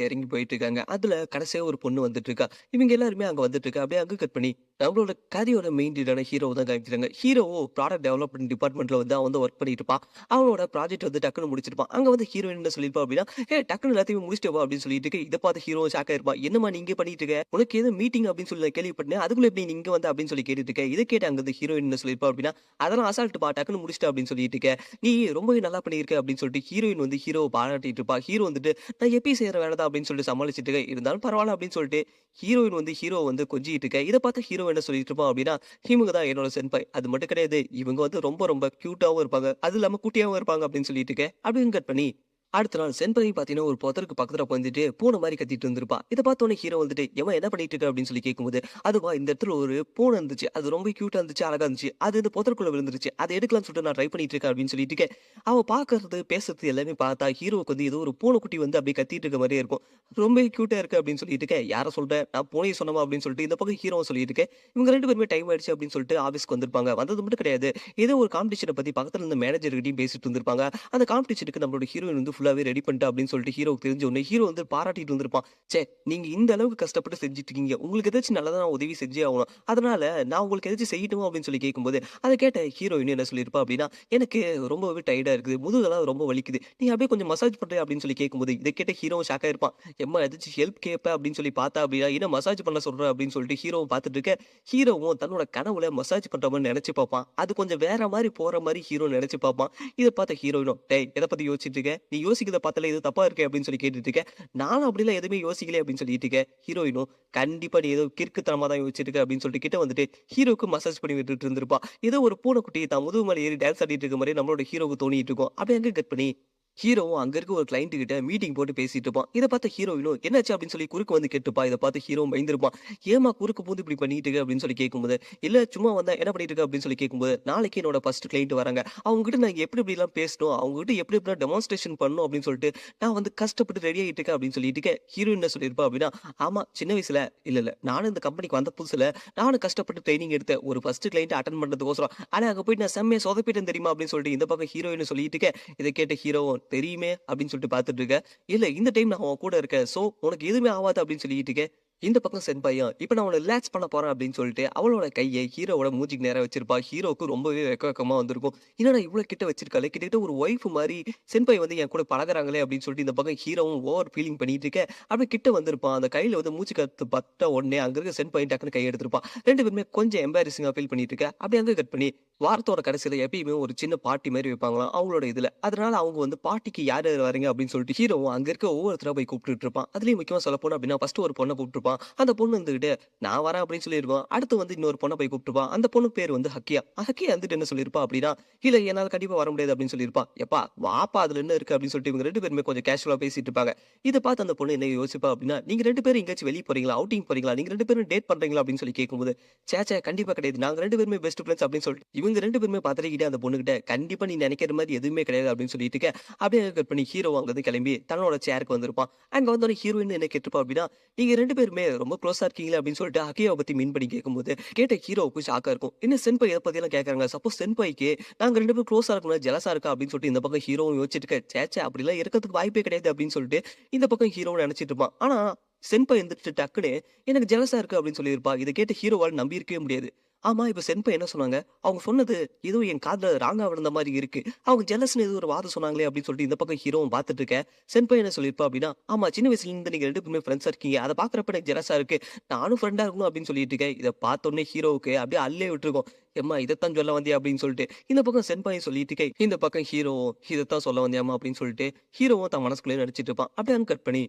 இறங்கி போயிட்டு இருக்காங்க. அதுல கடைசியா ஒரு பொண்ணு வந்துட்டு இருக்கா. இவங்க எல்லாருமே அங்க வந்துட்டு இருக்கா. அப்படியே அங்க கட் பண்ணி நம்மளோட கதையோட மெயின் லீடான ஹீரோ தான் காமிக்கிறாங்க. ஹீரோவும் ப்ராடக்ட் டெவலப்மென்ட் டிபார்ட்மென்ட்ல வந்து அவன் வந்து வொர்க் பண்ணிட்டு இருப்பான். அவனோட ப்ராஜெக்ட் வந்து டக்குனு முடிச்சிருப்பான். அங்க வந்து ஹீரோயின் என்ன சொல்லியிருப்பா அப்படின்னா, "ஏய் டக்குனு எல்லாத்தையும் முடிச்சிட்டு வா" அப்படின்னு சொல்லிட்டு இருக்கு. இத பார்த்து ஹீரோவும் ஷாக் ஆயிருப்பான். "என்னம்மா நீ இங்க பண்ணிட்டு இருக்க? உனக்கு ஏதோ மீட்டிங் அப்படின்னு சொல்லி நான் கேள்விப்பட்டேன். அதுக்குள்ள எப்படி நீ இங்க வந்த?" அப்படின்னு சொல்லி கேட்டுட்டு இருக்க. இத கேட்டு அங்க இருந்து ஹீரோயின் என்ன சொல்லியிருப்பா அப்படின்னா, "அதெல்லாம் அசால்ட்டுப்பா டக்குனு முடிச்சிட்ட" அப்படின்னு சொல்லிட்டு இருக்க. "நீ ரொம்பவே நல்லா பண்ணியிருக்க" அப்படின்னு சொல்லிட்டு ஹீரோயின் வந்து ஹீரோவ பாராட்டிட்டு இருப்பா. ஹீரோ வந்துட்டு நான் எப்பயும் செய்ற வேலை தான் அப்படின்னு சொல்லிட்டு சமாளிச்சுட்டு இருக்கேன். இருந்தாலும் பரவால்ல அப்படின்னு சொல்லிட்டு ஹீரோயின் வந்து ஹீரோ வந்து கொஞ்சிட்டு இருக்க. இத பார்த்து ஹீரோ என்ன சொல்லிட்டு இருப்பான் அப்படின்னா, இவங்க தான் என்னோட சென்பாய். அது மட்டும் கிடையாது. இவங்க வந்து ரொம்ப ரொம்ப கியூட்டாவும் இருப்பாங்க. அது இல்லாம குட்டியாவும் இருப்பாங்க அப்படின்னு சொல்லிட்டு இருக்க. அப்படின்னு கட் பண்ணி அடுத்த நாள் செண்பகி பார்த்தீங்கன்னா, ஒரு புதருக்கு பக்கத்துல உட்காந்துட்டு பூனை மாரி கத்திட்டு இருந்திருப்பா. இத பார்த்தோனே ஹீரோ வந்துட்டு, "ஏம்மா என்ன பண்ணிட்டு இருக்க?" அப்படின்னு சொல்லி கேட்கும்போது, "அதுவா இந்த இடத்துல ஒரு பூனை இருந்துச்சு. அது ரொம்ப கியூட்டா இருந்துச்சு, அழகா இருந்துச்சு. அது இந்த புதருக்குள்ள விழுந்துருச்சு. அத எடுக்கலாம்னு சொல்லிட்டு நான் ட்ரை பண்ணிட்டு இருக்கேன்." அப்படின்னு சொல்லிட்டு இருக்க. அவ பார்க்கறது, பேசுறது எல்லாமே பார்த்தா ஹீரோவுக்கு வந்து ஏதோ ஒரு பூனைக்குட்டி வந்து அப்படியே கத்திட்டு இருக்க மாரியே இருக்கும். "ரொம்பவே கியூட்டா இருக்கு." அப்படின்னு சொல்லிட்டு இருக்க. "யார சொல்ற? நான் பூனைய சொன்னேமா?" அப்படின்னு சொல்லிட்டு இந்த பக்கம் ஹீரோவும் சொல்லிட்டு இருக்க. இவங்க 2 பேருமே டைம் ஆயிடுச்சு அப்படின்னு சொல்லிட்டு ஆஃபீஸ்க்கு வந்திருப்பாங்க. வந்தது மட்டும் கிடையாது. ஏதோ ஒரு காம்படிஷன பத்தி பக்கத்துல இருந்த மேனேஜர் கிட்டயும் பேசிட்டு இருந்திருப்பாங்க. அந்த காம்படிஷனுக்கு நம்மளோட ஹீரோயின் வந்து ஃபுல்லாவே ரெடி பண்ணிட்டா அப்படின்னு சொல்லிட்டு ஹீரோவுக்கு தெரிஞ்ச உடனே ஹீரோ வந்து பாராட்டிட்டு வந்திருப்பான். ச்சே! நீங்க இந்த அளவுக்கு கஷ்டப்பட்டு செஞ்சுட்டு இருக்கீங்க. உங்களுக்கு ஏதாச்சும் நல்லதா நான் உதவி செஞ்சே ஆகணும். அதனால நான் உங்களுக்கு ஏதாச்சும் செய்யட்டுமா அப்படின்னு சொல்லி கேட்கும்போது, அத கேட்ட ஹீரோயின் என்ன சொல்லியிருப்பா அப்படின்னா, எனக்கு ரொம்பவே டயர்டா இருக்குது. முதுகெல்லாம் ரொம்ப வலிக்குது. நீங்க அப்படியே கொஞ்சம் மசாஜ் பண்றியா அப்படின்னு சொல்லி கேட்கும்போது, இத கேட்ட ஹீரோவும் ஷாக் ஆயிருப்பான். எம்மா ஏதாச்சும் ஹெல்ப் கேட்ப அப்படின்னு சொல்லி பார்த்தா அப்படின்னா, என்ன மசாஜ் பண்ண சொல்ற அப்படின்னு சொல்லிட்டு ஹீரோவும் பார்த்துட்டு இருக்க. ஹீரோவும் தன்னோட கனவுல மசாஜ் பண்ற மாரி நெனச்சு பார்ப்பான். அது கொஞ்சம் வேற மாரி போற மாரி ஹீரோ நெனச்சு பார்ப்பான். இத பார்த்த ஹீரோயினும், "டேய் எத பத்தி யோசிச்சுட்டு இருக்க? நீ யோசிக்கிறத பார்த்தாலே ஏதோ தப்பா இருக்கே" அப்படின்னு சொல்லி கேட்டுட்டு இருக்க. நானும் அப்படிலாம் எதுவுமே யோசிக்கலையே அப்படின்னு சொல்லிட்டு இருக்க. ஹீரோயினும், "கண்டிப்பா நீ ஏதோ கிறுக்குத்தனமா தான் யோசிச்சுட்டு இருக்க" அப்படின்னு சொல்லிட்டு கிட்ட வந்துட்டு ஹீரோவுக்கு மசாஜ் பண்ணி விட்டுட்டு இருந்திருப்பா. ஏதோ ஒரு பூனைக்குட்டி தான் முதுகு மேல ஏறி டான்ஸ் ஆடிட்டு இருக்க மாரி நம்மளோட ஹீரோவுக்கு தோணிட்டு இருக்கும். அப்படியே அங்க கட் பண்ணி ஹீரோவும் அங்க இருக்க ஒரு கிளையண்ட் கிட்ட மீட்டிங் போட்டு பேசிட்டு இருப்பான். இத பார்த்த ஹீரோயினும் என்னாச்சு அப்படின்னு சொல்லி குறுக்க வந்து கேட்டுப்பா. இத பார்த்து ஹீரோவும் பயந்திருப்பான். ஏம்மா குறுக்க பூந்து இப்படி பண்ணிட்டு இருக்க அப்படின்னு சொல்லி கேட்கும்போது, இல்ல சும்மா வந்தேன் என்ன பண்ணிட்டு இருக்க அப்படின்னு சொல்லி கேட்கும்போது, நாளைக்கு என்னோட ஃபர்ஸ்ட் கிளையண்ட் வராங்க. அவங்க கிட்ட நான் எப்படி எப்படிலாம் பேசணும், அவங்க கிட்ட எப்படி எப்படிலாம் டெமான்ஸ்ட்ரேஷன் பண்ணணும் அப்படின்னு சொல்லிட்டு நான் வந்து கஷ்டப்பட்டு ரெடி ஆயிட்டு இருக்கேன் அப்படின்னு சொல்லிட்டு இருக்க. ஹீரோயின் என்ன சொல்லியிருப்பா அப்படின்னா, ஆமா சின்ன வயசுல இல்ல நானும் இந்த கம்பெனிக்கு வந்த புதுசுல நானும் கஷ்டப்பட்டு ட்ரெய்னிங் எடுத்தேன். ஒரு ஃபர்ஸ்ட் கிளையண்ட் அட்டெண்ட் பண்றதுக்கோசரம். ஆனா அங்க போயிட்டு நான் செம்மையா சொதப்பிட்டேன் தெரியுமா அப்படின்னு சொல்லிட்டு இந்த பக்கம் ஹீரோயின் சொல்லிட்டு இருக்க. இத கேட்ட ஹீரோவும் தெரியுமே அப்படின்னு சொல்லிட்டு பார்த்துட்டு இருக்க. இல்ல இந்த டைம் நான் உன் கூட இருக்கேன். சோ உனக்கு எதுவுமே ஆவாது அப்படின்னு சொல்லிட்டு இருக்க. இந்த பக்கம் சென்பாயும், இப்ப நான் உன்ன ரிலாக்ஸ் பண்ண போறேன் அப்படின்னு சொல்லிட்டு அவளோட கைய ஹீரோவோட மூஞ்சிக்கு நேரா வச்சிருப்பா. ஹீரோவுக்கு ரொம்பவே வெக்கமா வந்திருக்கும். என்னடா இவ்ளோ கிட்ட வச்சிருக்காளே! கிட்டத்தட்ட ஒரு ஒய்ஃப் மாரி சென்பாய் வந்து என் கூட பழகுறாங்களே அப்படின்னு சொல்லிட்டு இந்த பக்கம் ஹீரோவும் ஓவர் ஃபீலிங் பண்ணிட்டு இருக்க. அப்படியே கிட்ட வந்திருப்பான். அந்த கையில வந்து மூச்சு காத்து பட்ட உடனே அங்க இருக்க சென்பாய் டக்குனு கை எடுத்திருப்பான். 2 பேருமே கொஞ்சம் எம்பாரஸிங்கா ஃபீல் பண்ணிட்டு இருக்க. அப்படியே அங்க கட் பண்ணி வாரத்தோட கடைசியில எப்பயுமே ஒரு சின்ன பார்ட்டி மாரி வைப்பாங்களாம் அவங்களோட இதுல. அதனால அவங்க வந்து பார்ட்டிக்கு யார் யார் வரீங்க அப்படின்னு சொல்லிட்டு ஹீரோவும் அங்க இருக்க ஒவ்வொருத்தரா போய் கூப்பிட்டுட்டு இருப்பான். அதுலயும் முக்கியமா சொல்லப்போனோம் அப்படின்னா, ஃபர்ஸ்ட் ஒரு பொண்ண கூப்பிட்டுருப்பான். அந்த பொண்ணு வந்துகிட்டு, "நான் வரேன்" அப்படின்னு சொல்லிருக்கும். அடுத்து வந்து இன்னொரு பொண்ண போய் கூப்பிட்டுருப்பான். அந்த பொண்ணு பேரு வந்து ஹக்கியா. ஹக்கியா வந்துட்டு என்ன சொல்லியிருப்பா அப்படின்னா, "இல்ல என்னால கண்டிப்பா வர முடியாது" அப்படின்னு சொல்லியிருப்பா. "எப்பா வாப்பா அதுல என்ன இருக்கு" அப்படின்னு சொல்லிட்டு இவங்க 2 பேருமே கொஞ்சம் கேஷுவலா பேசிட்டு இருப்பாங்க. இத பார்த்து அந்த பொண்ணு என்ன யோசிப்பா அப்படின்னா, "நீங்க 2 பேரும் எங்கேயாச்சும் வெளிய போறீங்களா? அவுட்டிங் போறீங்களா? நீங்க 2 பேரும் டேட் பண்றீங்களா?" அப்படின்னு சொல்லி கேட்கும்போது, "ச்சே கண்டிப்பா கிடையாது. நாங்க 2 பேருமே பெஸ்ட் ஃபிரெண்ட்ஸ்" அப்படின்னு சொல்லிட்டு இவங்க 2 பேருமே பதறிக்கிட்டு அந்த பொண்ணுகிட்ட, "கண்டிப்பா நீ நெனைக்கிற மாரி எதுவுமே கிடையாது" அப்படின்னு சொல்லிட்டு இருக்க. அப்படியே கட் பண்ணி ஹீரோ அங்கருந்து கிளம்பி தன்னோட சேருக்கு வந்திருப்பான். அங்க வந்தோனே ஹீரோயின் என்ன கேட்டிருப்பா அப்படின்னா, "நீங்க 2 பேருமே ரொம்ப குளோஸா இருக்கீங்களா?" அப்படின்னு சொல்லிட்டு அகியாவ பத்தி மீன் பண்ணி கேட்கும்போது, கேட்ட ஹீரோவுக்கு ஷாக்கா இருக்கும். என்ன சென்பாய் இத பத்தியெல்லாம் கேட்கறாங்க. சப்போஸ் சென்பாய்க்கு நாங்க 2 பேரும் குளோஸா இருக்கோம்னா ஜெலஸா இருக்கா அப்படின்னு சொல்லிட்டு இந்த பக்கம் ஹீரோவும் யோசிச்சுட்டு இருக்க. அப்படிலாம் இருக்கறதுக்கு வாய்ப்பே கிடையாது அப்படின்னு சொல்லிட்டு இந்த பக்கம் ஹீரோவும் நெனச்சிட்டு இருப்பான். ஆனா சென்பாய் எந்திரிச்சு டக்குனு எனக்கு ஜெலஸா இருக்கு அப்படின்னு சொல்லியிருப்பா. இத கேட்ட ஹீரோவால நம்பியிருக்கவே முடியாது. ஆமா இப்ப சென்பாய் என்ன சொன்னாங்க? அவங்க சொன்னது ஏதோ என் காதுல ராங்கா விழுந்த மாரி இருக்கு. அவங்க ஜெலஸ்ன்னு ஏதோ ஒரு வார்த்த சொன்னாங்களே அப்படின்னு சொல்லிட்டு இந்த பக்கம் ஹீரோவும் பார்த்துட்டு இருக்கேன். சென்பாய் என்ன சொல்லியிருப்பா அப்படின்னா, ஆமா சின்ன வயசுல இருந்து நீங்க 2 பேருமே ஃப்ரெண்ட்ஸா இருக்கீங்க. அத பார்க்கிறப்ப எனக்கு ஜெலஸா இருக்கு. நானும் ஃப்ரெண்டா இருக்கணும் அப்படின்னு சொல்லிட்டு இருக்கேன். இத பார்த்தோனே ஹீரோவுக்கு அப்படியே அல்லே விட்டுருக்கும். எம்மா இதத்தான் சொல்ல வந்தியா அப்படின்னு சொல்லிட்டு. இந்த பக்கம் சென்பாயும் சொல்லிட்டு இருக்கேன். இந்த பக்கம் ஹீரோவும் இதத்தான் சொல்ல வந்தியாம்மா அப்படின்னு சொல்லிட்டு ஹீரோவும் தன் மனசுக்குள்ளேயே நெனச்சிட்டு இருப்பான். அப்படியே அங்க கட் பண்ணி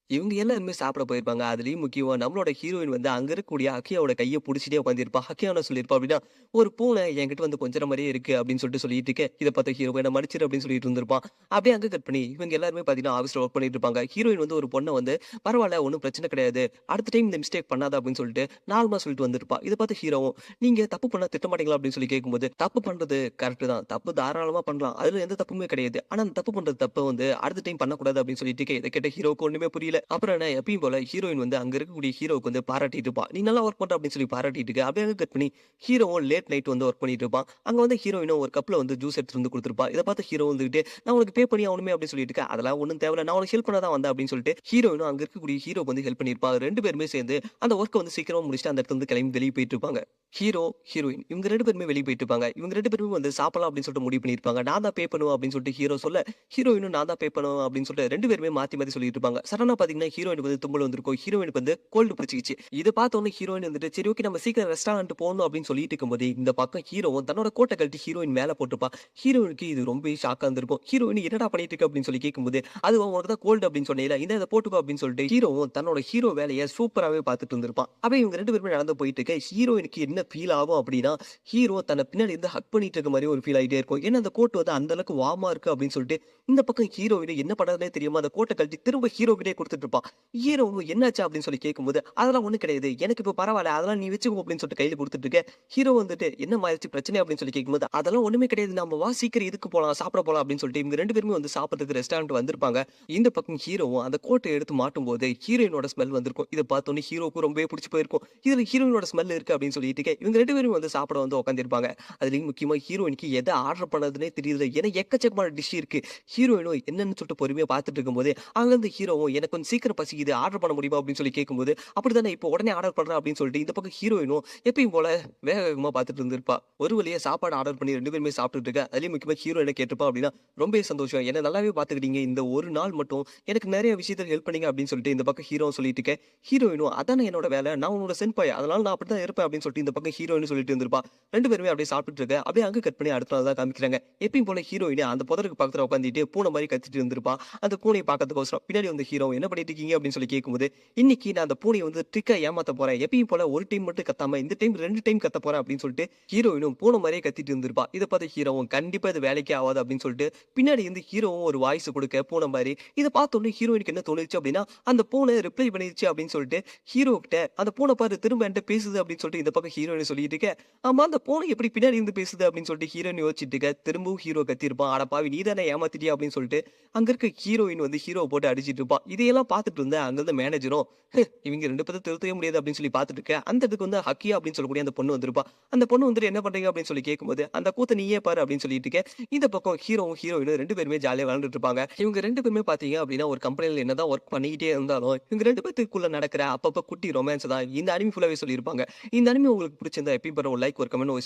இவங்க எல்லாருமே சாப்பிட போயிருப்பாங்க. அதுலயும் முக்கியமா நம்மளோட ஹீரோயின் வந்து அங்க இருக்கக்கூடிய அக்கியாவோட கைய புடிச்சுட்டே உட்கார்ந்திருப்பா. அக்கியா என்ன சொல்லியிருப்பா அப்படின்னா, "ஒரு பூனை என்கிட்ட வந்து கொஞ்சுற மாரியே இருக்கு" அப்படின்னு சொல்லிட்டு சொல்லிட்டு இருக்க. இத பார்த்த ஹீரோ என்ன மன்னிச்சிரு அப்படின்னு சொல்லிட்டு இருந்திருப்பான். அப்படியே அங்க கட் பண்ணி இவங்க எல்லாருமே பார்த்தீங்கன்னா ஆஃபீஸ்ல ஒர்க் பண்ணிட்டு இருப்பாங்க. ஹீரோயின் வந்து ஒரு பொண்ண வந்து பரவால்ல ஒண்ணும் பிரச்சனை கிடையாது. அடுத்த டைம் இந்த மிஸ்டேக் பண்ணாத அப்படின்னு சொல்லிட்டு நார்மலா சொல்லிட்டு வந்திருப்பா. இத பார்த்து ஹீரோவும் நீங்க தப்பு பண்ணா திட்ட மாட்டீங்களா அப்படின்னு சொல்லி கேட்கும்போது, தப்பு பண்றது கரெக்ட் தான். தப்பு தாராளமா பண்ணலாம். அதுல எந்த தப்புமே கிடையாது. ஆனா அந்த தப்பு பண்றது தப்ப வந்து அடுத்த டைம் பண்ணக்கூடாது அப்படின்னு சொல்லிட்டு இருக்க. இத கேட்ட ஹீரோவுக்கு ஒண்ணுமே புரியல. அப்புறம் என்ன எப்பயும் போல ஹீரோயின் வந்து அங்க இருக்கக்கூடிய ஹீரோவுக்கு வந்து பாராட்டிட்டு இருப்பா. "நீ நல்லா ஒர்க் பண்ற" அப்படின்னு சொல்லி பாராட்டிட்டு இருக்க. அப்படியே அங்க கட் பண்ணி ஹீரோவும் லேட் நைட் வந்து ஒர்க் பண்ணிட்டு இருப்பான். அங்க வந்து ஹீரோயினும் ஒரு கப்ல வந்து ஜூஸ் எடுத்துட்டு வந்து குடுத்துருப்பா. இத பார்த்து ஹீரோ வந்துகிட்டு, "நான் உனக்கு பே பண்ணி ஆகணுமே" அப்படின்னு சொல்லிட்டு இருக்க. "அதெல்லாம் ஒண்ணும் தேவையில்ல. நான் உனக்கு ஹெல்ப் பண்ண தான் வந்தேன்" அப்படின்னு சொல்லிட்டு ஹீரோயினும் அங்க இருக்கக்கூடிய ஹீரோக்கு வந்து ஹெல்ப் பண்ணியிருப்பா. 2 பேருமே சேர்ந்து அந்த ஒர்க்க வந்து சீக்கிரமா முடிச்சுட்டு அந்த இடத்துல இருந்து கிளம்பி வெளிய போயிட்டு இருப்பாங்க. ஹீரோ, ஹீரோயின் இவங்க 2 பேருமே வெளிய போயிட்டு இருப்பாங்க. இவங்க 2 பேருமே வந்து சாப்பிடலாம் அப்படின்னு சொல்லிட்டு முடிவு பண்ணியிருப்பாங்க. நான் தான் பே பண்ணுவேன் அப்படின்னு சொல்லிட்டு ஹீரோ சொல்ல, ஹீரோயினும் நான் தான் பே பண்ணுவேன் அப்படின்னு சொல்லிட்டு 2 பேருமே மாத்தி மாத்தி சொல்லிட்டு இருப்பாங்க. சடனா பார்த்தீங்கன்னா ஹீரோயினுக்கு வந்து தும்மல் வந்திருக்கும். ஹீரோயினுக்கு வந்து கோல்டு பிடிச்சுக்கிச்சு. இத பார்த்தோனே ஹீரோயின் வந்துட்டு, "சரி ஓகே நம்ம சீக்கிரம் ரெஸ்டாரண்ட் போணும்" அப்படின்னு சொல்லிட்டு இருக்கும்போதே, இந்த பக்கம் ஹீரோவும் தன்னோட கோட்ட கழட்டி ஹீரோயின் மேல போட்டுப்பா. ஹீரோயினுக்கு இது ரொம்பவே ஷாக்கா இருந்திருக்கும். ஹீரோயின் "என்னடா பண்ணிட்டு இருக்க?" அப்படின்னு சொல்லி கேட்கும்போது, "அதுவா உனக்கு தான் கோல்டு அப்படின்னு சொன்னேல்ல, இந்தா இத போட்டுக்கோ" அப்படின்னு சொல்லிட்டு ஹீரோவும் தன்னோட ஹீரோ வேலைய சூப்பராவே பார்த்துட்டு இருந்திருப்பான். அப்படியே இவங்க 2 பேருமே நடந்து போயிட்டு இருக்க, ஹீரோயினுக்கு என்ன ஃபீல் ஆகும் அப்படின்னா, ஹீரோ தன்ன பின்னாடி இருந்து ஹக் பண்ணிட்டு இருக்க மாரி ஒரு ஃபீல் ஆயிட்டே இருக்கும். ஏன்னா அந்த கோட் வந்து அந்த அளவுக்கு வார்மா இருக்கு அப்படின்னு சொல்லிட்டு, இந்த பக்கம் ஹீரோயின் என்ன பண்றதுன்னே தெரியாம அந்த கோட்ட கழட்டி திரும்ப ஹீரோ கிட்டயே குடுத்துட்டு இருப்பா. ஹீரோவும் "என்னாச்சு?" அப்படின்னு சொல்லி கேட்கும்போது, "அதெல்லாம் ஒண்ணும் கிடையாது. எனக்கு இப்ப பரவால்ல. அதெல்லாம் நீ வச்சுக்கோ" அப்படின்னு சொல்லிட்டு கையில குடுத்துட்டு இருக்க. ஹீரோ வந்துட்டு "என்னம்மா ஆயிருச்சு பிரச்சனை?" அப்படின்னு சொல்லி கேட்கும்போது, "அதெல்லாம் ஒண்ணுமே கிடையாது. நம்ம வா சீக்கிரம் இதுக்கு போலாம், சாப்பிட போலாம்" அப்படின்னு சொல்லிட்டு இவங்க 2 பேருமே வந்து சாப்பிடுறதுக்கு ரெஸ்டாரண்ட் வந்திருப்பாங்க. இந்த பக்கம் ஹீரோவும் அந்த கோட்ட எடுத்து மாட்டும்போது, ஹீரோயினோட ஸ்மெல் வந்திருக்கும். இத பார்த்தோனே ஹீரோவுக்கு ரொம்பவே புடிச்சு போயிருக்கும். இதுல ஹீரோயினோட ஸ்மெல் இருக்கு அப்படின்னு சொல்லிட்டு இவங்க 2 பேரும் வந்து சாப்பிட வந்து உட்கார்ந்திருப்பாங்க. அதுலயும் முக்கியமா ஹீரோயினுக்கு எத ஆர்டர் பண்ணதுன்னே தெரியல. ஏன்னா எக்கச்சக்கமான டிஷ் இருக்கு. ஹீரோயினும் என்னன்னு சொல்லிட்டு பொறுமையா பார்த்துட்டு இருக்கும்போது, அங்கருந்து ஹீரோவும் "எனக்கு கொஞ்சம் சீக்கிரம் பசிக்குது. ஆர்டர் பண்ண முடியுமா?" அப்படின்னு சொல்லி கேட்கும்போது, "அப்படித்தானே இப்போ உடனே ஆர்டர் பண்றேன்" அப்படின்னு சொல்லிட்டு இந்த பக்கம் ஹீரோயினும் எப்பயும் போல வேக வேகமா பார்த்துட்டு இருந்திருப்பா. ஒரு வழியா சாப்பாடு ஆர்டர் பண்ணி 2 பேருமே சாப்பிட்டுட்டு இருக்க. அதுலயும் முக்கியமா ஹீரோ என்ன கேட்டிருப்பா அப்படின்னா, "ரொம்பவே சந்தோஷம். என்ன நல்லாவே பார்த்துக்கிட்டீங்க. இந்த ஒரு நாள் மட்டும் எனக்கு நெறைய விஷயத்துல ஹெல்ப் பண்ணீங்க" அப்படின்னு சொல்லிட்டு இந்த பக்கம் ஹீரோவும் சொல்லிட்டு இருக்க. ஹீரோயினும் "அதானே என்னோட வேலை. நான் உன்னோட சென்பாய். அதனால நான் அப்படித்தான் இருப்பேன்" அப்படின்னு சொல்லிட்டு இந்த பக்கம் ஹீரோயினும் சொல்லிட்டு இருந்திருப்பா. 2 பேருமே அப்படியே சாப்பிட்டுட்டு இருக்க. அப்படியே அங்க கட் பண்ணி அடுத்த நாள் தான் காமிக்கிறாங்க. எப்பயும் போல ஹீரோயின் அந்த புதருக்கு பக்கத்துல உட்கார்ந்துட்டு பூனை மாரி கத்திட்டு இருந்திருப்பா. அந்த பூனைய பார்க்கறதுக்கோசரம் பின்னாடி வந்த ஹீரோ "என்ன பண்ணிட்டு இருக்கீங்க?" அப்படின்னு சொல்லி கேட்கும்போது, "இன்னைக்கு நான் அந்த பூனைய வந்து ட்ரிக்கா ஏமாத்த போறேன். எப்பயும் போல ஒரு டைம் மட்டும் கத்தாம இந்த டைம் 2 டைம் கத்தப் போறேன்" அப்படின்னு சொல்லிட்டு ஹீரோயினும் பூனை மாரியே கத்திட்டு இருந்திருப்பா. இத பார்த்த ஹீரோவும் "கண்டிப்பா இது வேலைக்கே ஆவாது" அப்படின்னு சொல்லிட்டு பின்னாடி இருந்து ஹீரோவும் ஒரு வாய்ஸ் குடுக்க பூனை மாரி. இத பார்த்தோனே ஹீரோயினுக்கு என்ன தோணுச்சு அப்படின்னா, அந்த பூனை ரிப்ளை பண்ணிருச்சு அப்படின்னு சொல்லிட்டு ஹீரோ கிட்ட "அந்த பூனை பாரு திரும்ப என்ட்ட பேசுது" அப்படின்னு சொல்லிட்டு இந்த பக்கம் ஹீரோயின் சொல்லிட்டு இருக்க. ஆமா அந்த பூனை எப்படி பின்னாடி இருந்து பேசுது அப்படின்னு சொல்லிட்டு ஹீரோயின் யோசிச்சுட்டு இருக்க. திரும்பவும் ஹீரோ கத்தியிருப்பான். "அட பாவி! நீ தானே ஏமாத்திட்டியா?" அப்படின்னு சொல்லிட்டு அங்க இருக்க ஹீரோயின் வந்து ஹீரோவ போட்டு அடிச்சிட்டு இருப்பா. இதையெல்லாம் பார்த்துட்டு இருந்த அங்க இருந்த மேனேஜரும், இவங்க 2 பேத்த திருத்தவே முடியாது" அப்படின்னு சொல்லி பார்த்துட்டு இருக்க. அந்த இடத்துக்கு வந்து ஹக்கியா அப்படின்னு சொல்லக்கூடிய அந்த பொண்ணு வந்திருப்பா. அந்த பொண்ணு வந்துட்டு "என்ன பண்றீங்க?" அப்படின்னு சொல்லி கேட்கும்போது, "அந்த கூத்த நீயே பாரு" அப்படின்னு சொல்லிட்டு இருக்க. இந்த பக்கம் ஹீரோவும், ஹீரோயினும் 2 பேருமே ஜாலியா விளையாண்டுட்டு இருப்பாங்க. இவங்க 2 பேருமே பார்த்தீங்க அப்படின்னா, ஒரு கம்பெனில என்னதான் ஒர்க் பண்ணிக்கிட்டே இருந்தாலும், இவங்க 2 பேத்துக்குள்ள நடக்கிற அப்பப்ப குட்டி ரொமான்ஸ் தான் இந்த அனிமி ஃபுல்லாவே சொல்லியிருப்பாங்க. இந்த அனிமி உங்களுக்கு பிடிச்சிருந்தா எப்பயும் போல ஒரு லைக், ஒரு கமெண்ட், ஒரு